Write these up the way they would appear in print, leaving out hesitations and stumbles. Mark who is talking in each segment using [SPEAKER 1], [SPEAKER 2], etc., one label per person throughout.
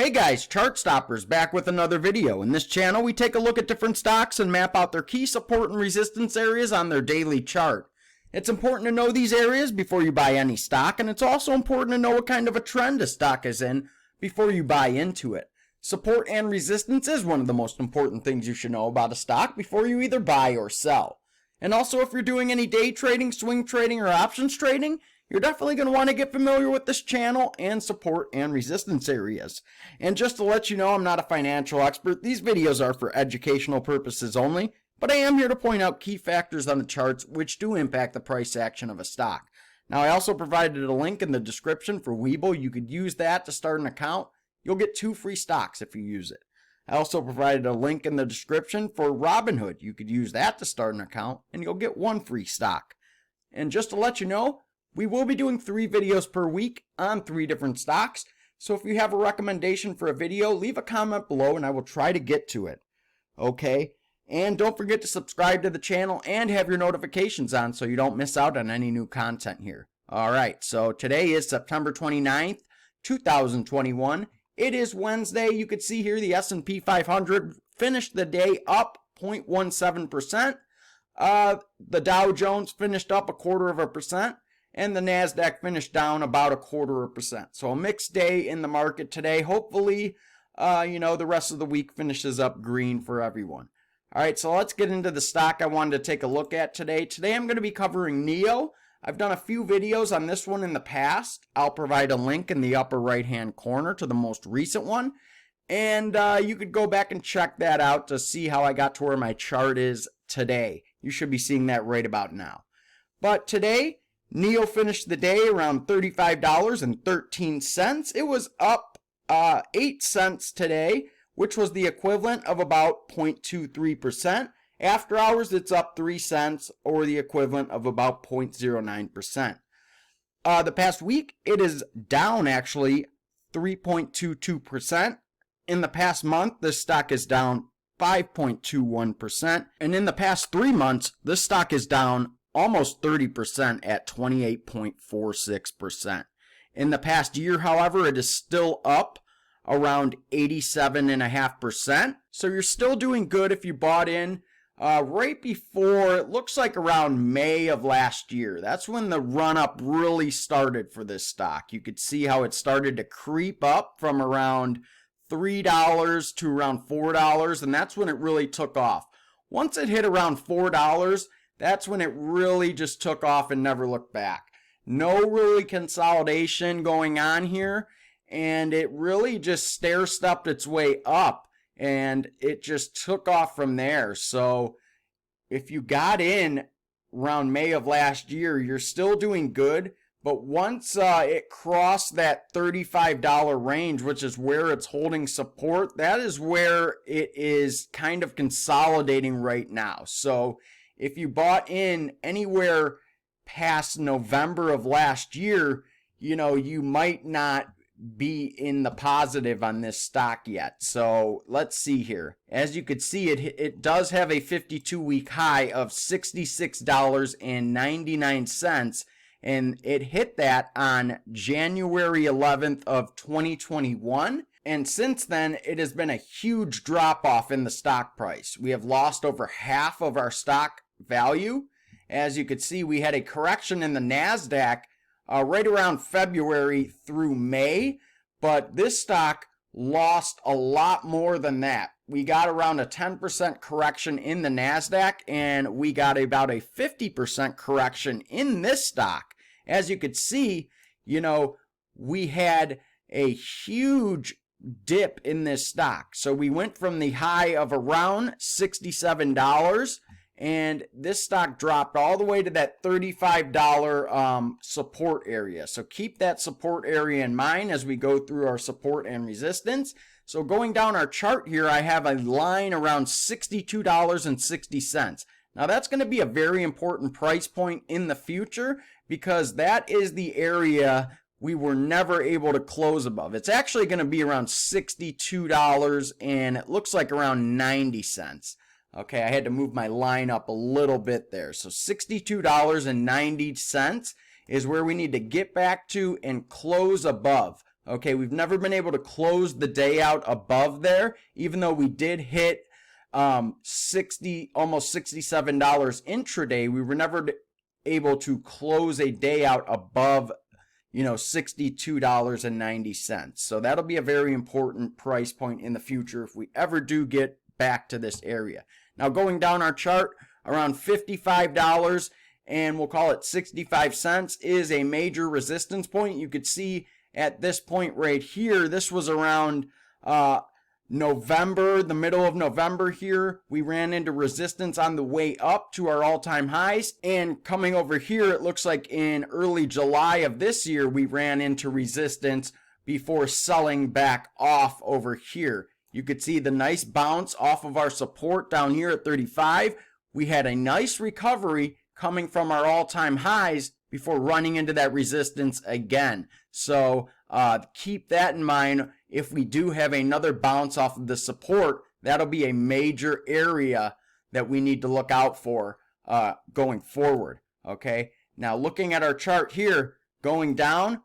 [SPEAKER 1] Hey guys, Chart Stoppers back with another video. In this channel, we take a look at different stocks and map out their key support and resistance areas on their daily chart. It's important to know these areas before you buy any stock, and it's also important to know what kind of a trend a stock is in before you buy into it. Support and resistance is one of the most important things you should know about a stock before you either buy or sell. And also, if you're doing any day trading, swing trading, or options trading, you're definitely going to want to get familiar with this channel and support and resistance areas. And just to let you know, I'm not a financial expert. These videos are for educational purposes only, but I am here to point out key factors on the charts which do impact the price action of a stock. Now, I also provided a link in the description for Webull. You could use that to start an account. You'll get 2 free stocks if you use it. I also provided a link in the description for Robinhood. You could use that to start an account, and you'll get 1 free stock. And just to let you know, we will be doing 3 videos per week on 3 different stocks. So if you have a recommendation for a video, leave a comment below and I will try to get to it. Okay? And don't forget to subscribe to the channel and have your notifications on so you don't miss out on any new content here. Alright, so today is September 29th, 2021. It is Wednesday. You can see here the S&P 500 finished the day up 0.17%. The Dow Jones finished up 0.25%. And the NASDAQ finished down about 0.25%. So a mixed day in the market today. Hopefully, the rest of the week finishes up green for everyone. All right, so let's get into the stock I wanted to take a look at today. Today I'm going to be covering NIO. I've done a few videos on this one in the past. I'll provide a link in the upper right-hand corner to the most recent one. And you could go back and check that out to see how I got to where my chart is today. You should be seeing that right about now. But today, NIO finished the day around $35.13. It was up 8 cents today, which was the equivalent of about 0.23%. After hours, it's up 3 cents, or the equivalent of about 0.09%. The past week, it is down actually 3.22%. In the past month, this stock is down 5.21%. And in the past 3 months, this stock is down almost 30% at 28.46%. In the past year, however, it is still up around 87.5%. So you're still doing good if you bought in right before, it looks like around May of last year. That's when the run-up really started for this stock. You could see how it started to creep up from around $3 to around $4, and that's when it really took off. Once it hit around $4, that's when it really just took off and never looked back. No really consolidation going on here, and it really just stair-stepped its way up, and it just took off from there. So if you got in around May of last year, you're still doing good, but once it crossed that $35 range, which is where it's holding support, that is where it is kind of consolidating right now. So if you bought in anywhere past November of last year, you might not be in the positive on this stock yet. So let's see here. As you could see, it does have a 52-week high of $66.99, and it hit that on January 11th of 2021. And since then, it has been a huge drop-off in the stock price. We have lost over half of our stock value. As you could see, we had a correction in the NASDAQ right around February through May, but this stock lost a lot more than that. We got around a 10% correction in the NASDAQ, and we got about a 50% correction in this stock. As you could see, we had a huge dip in this stock. So we went from the high of around $67, and this stock dropped all the way to that $35 support area. So keep that support area in mind as we go through our support and resistance. So going down our chart here, I have a line around $62.60. Now that's going to be a very important price point in the future, because that is the area we were never able to close above. It's actually going to be around $62, and it looks like around 90 cents. Okay, I had to move my line up a little bit there. So $62.90 is where we need to get back to and close above. Okay, we've never been able to close the day out above there, even though we did hit almost $67 intraday. We were never able to close a day out above, $62.90. So that'll be a very important price point in the future if we ever do get back to this area. Now going down our chart, around $55 and we'll call it 65 cents is a major resistance point. You could see at this point right here, this was around November, the middle of November here. We ran into resistance on the way up to our all-time highs, and coming over here, it looks like in early July of this year, we ran into resistance before selling back off over here. You could see the nice bounce off of our support down here at 35. We had a nice recovery coming from our all-time highs before running into that resistance again. So keep that in mind. If we do have another bounce off of the support, that'll be a major area that we need to look out for going forward. Okay, now looking at our chart here, going down,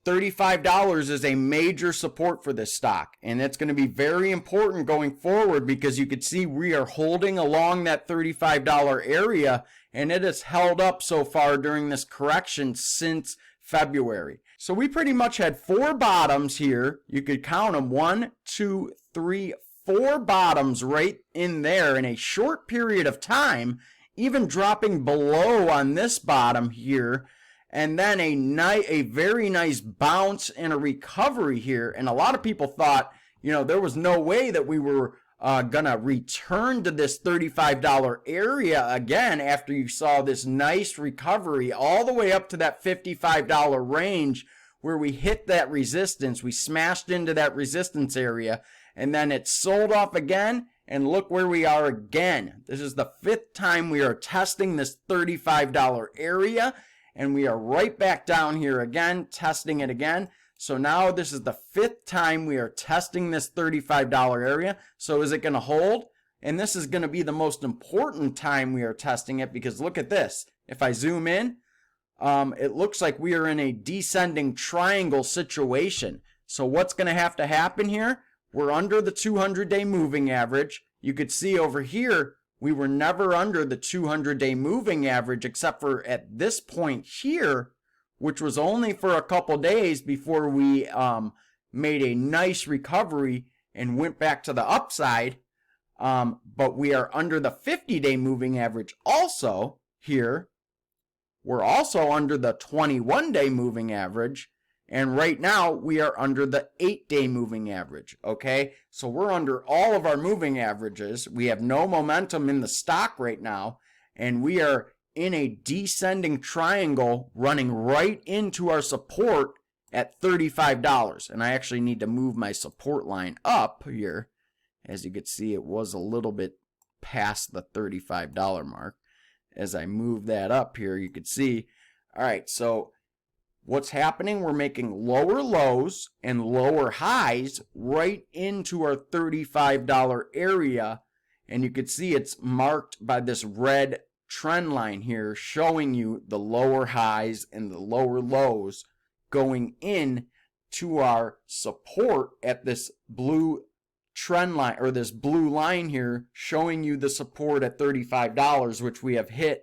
[SPEAKER 1] $35 is a major support for this stock, and it's going to be very important going forward because you could see we are holding along that $35 area, and it has held up so far during this correction since February. So we pretty much had 4 bottoms here. You could count them, 1, 2, 3, 4 bottoms right in there in a short period of time, even dropping below on this bottom here. And then a very nice bounce and a recovery here. And a lot of people thought, there was no way that we were going to return to this $35 area again after you saw this nice recovery all the way up to that $55 range where we hit that resistance. We smashed into that resistance area, and then it sold off again. And look where we are again. This is the 5th time we are testing this $35 area. And we are right back down here again, testing it again. So now this is the 5th time we are testing this $35 area. So is it going to hold? And this is going to be the most important time we are testing it, because look at this. If I zoom in, it looks like we are in a descending triangle situation. So what's going to happen here? We're under the 200-day moving average. You could see over here, we were never under the 200-day moving average except for at this point here, which was only for a couple days before we made a nice recovery and went back to the upside. But we are under the 50-day moving average also here. We're also under the 21-day moving average. And right now, we are under the 8-day moving average, okay? So we're under all of our moving averages. We have no momentum in the stock right now, and we are in a descending triangle running right into our support at $35. And I actually need to move my support line up here. As you can see, it was a little bit past the $35 mark. As I move that up here, you can see, all right, so what's happening? We're making lower lows and lower highs right into our $35 area. And you can see it's marked by this red trend line here showing you the lower highs and the lower lows going in to our support at this blue trend line, or this blue line here showing you the support at $35, which we have hit,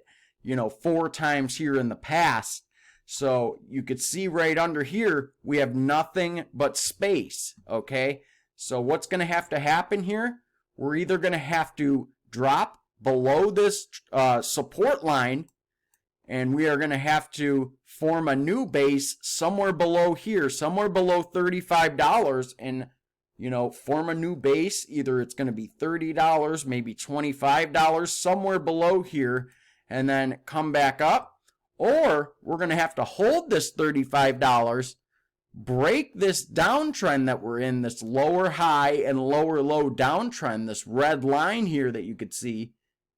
[SPEAKER 1] 4 times here in the past. So you could see right under here, we have nothing but space, okay? So what's going to happen here? We're either going to have to drop below this support line, and we are going to have to form a new base somewhere below here, somewhere below $35, and, form a new base. Either it's going to be $30, maybe $25, somewhere below here, and then come back up. Or we're going to have to hold this $35, break this downtrend that we're in, this lower high and lower low downtrend, this red line here that you could see,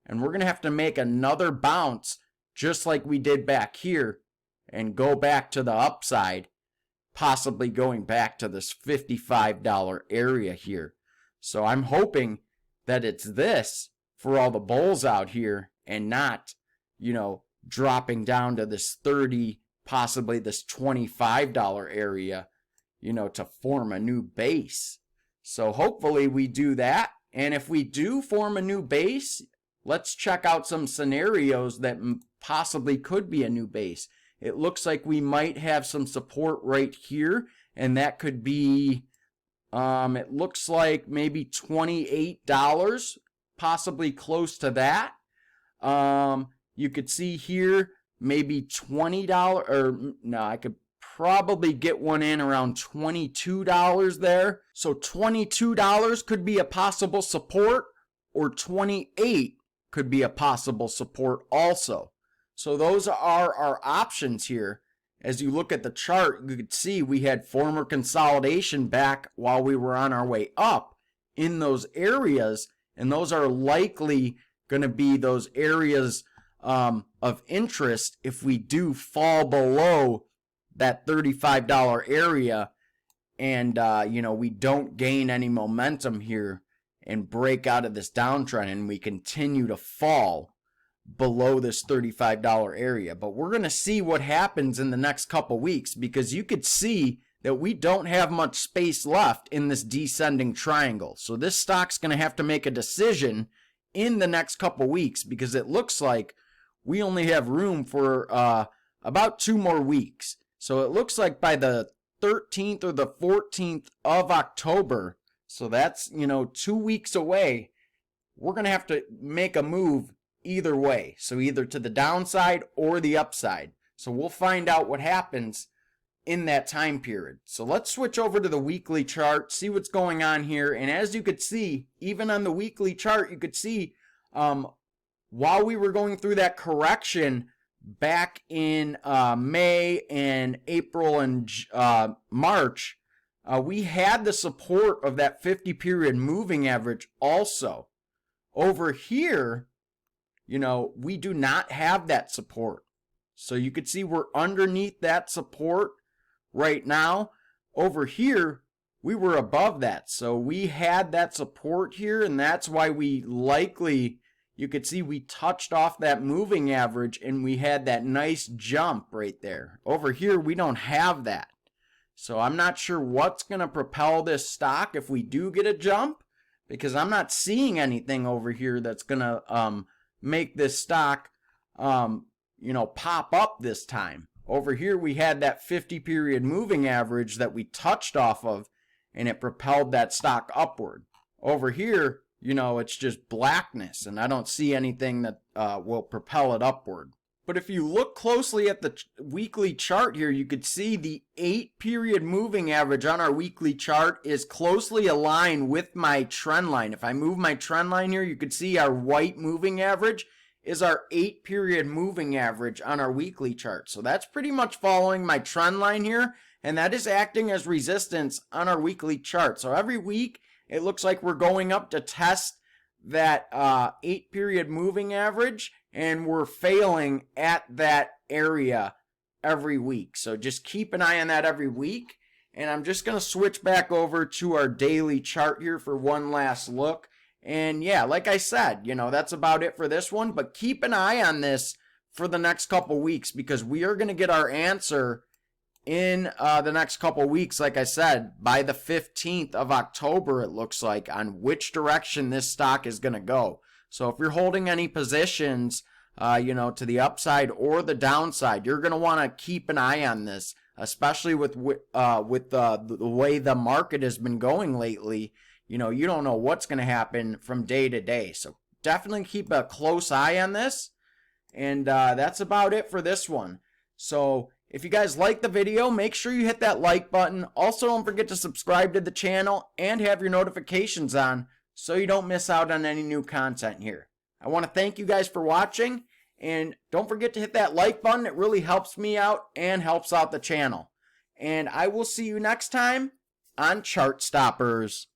[SPEAKER 1] and we're going to have to make another bounce just like we did back here and go back to the upside, possibly going back to this $55 area here. So I'm hoping that it's this for all the bulls out here and not, dropping down to this $30, possibly this $25 area, to form a new base. So hopefully we do that. And if we do form a new base, let's check out some scenarios that possibly could be a new base. It looks like we might have some support right here, and that could be, it looks like maybe $28, possibly close to that. You could see here maybe $20, or no, I could probably get one in around $22 there. So $22 could be a possible support, or $28 could be a possible support also. So those are our options here. As you look at the chart, you could see we had former consolidation back while we were on our way up in those areas, and those are likely going to be those areas of interest if we do fall below that $35 area and we don't gain any momentum here and break out of this downtrend and we continue to fall below this $35 area. But we're going to see what happens in the next couple weeks, because you could see that we don't have much space left in this descending triangle. So this stock's going to have to make a decision in the next couple weeks, because it looks like we only have room for about 2 more weeks. So it looks like by the 13th or the 14th of October, so that's 2 weeks away, we're going to have to make a move either way. So either to the downside or the upside. So we'll find out what happens in that time period. So let's switch over to the weekly chart, see what's going on here. And as you could see, even on the weekly chart, you could see while we were going through that correction back in May and April and March, we had the support of that 50-period moving average also. Over here, we do not have that support. So you could see we're underneath that support right now. Over here, we were above that. So we had that support here, and that's why we likely, you could see we touched off that moving average and we had that nice jump right there. Over here, we don't have that. So I'm not sure what's going to propel this stock if we do get a jump, because I'm not seeing anything over here that's going to make this stock, pop up this time. Over here, we had that 50-period moving average that we touched off of, and it propelled that stock upward. Over here, it's just blackness, and I don't see anything that will propel it upward. But if you look closely at the weekly chart here, you could see the 8-period moving average on our weekly chart is closely aligned with my trend line. If I move my trend line here, you could see our white moving average is our 8-period moving average on our weekly chart. So that's pretty much following my trend line here, and that is acting as resistance on our weekly chart. So every week, it looks like we're going up to test that 8-period moving average, and we're failing at that area every week. So just keep an eye on that every week. And I'm just going to switch back over to our daily chart here for one last look. And yeah, like I said, that's about it for this one. But keep an eye on this for the next couple weeks, because we are going to get our answer in the next couple weeks, like I said, by the 15th of October, it looks like, on which direction this stock is going to go. So if you're holding any positions, to the upside or the downside, you're going to want to keep an eye on this, especially with the way the market has been going lately. You don't know what's going to happen from day to day. So definitely keep a close eye on this. And that's about it for this one. So if you guys like the video, make sure you hit that like button. Also, don't forget to subscribe to the channel and have your notifications on so you don't miss out on any new content here. I want to thank you guys for watching, and don't forget to hit that like button. It really helps me out and helps out the channel. And I will see you next time on Chart Stoppers.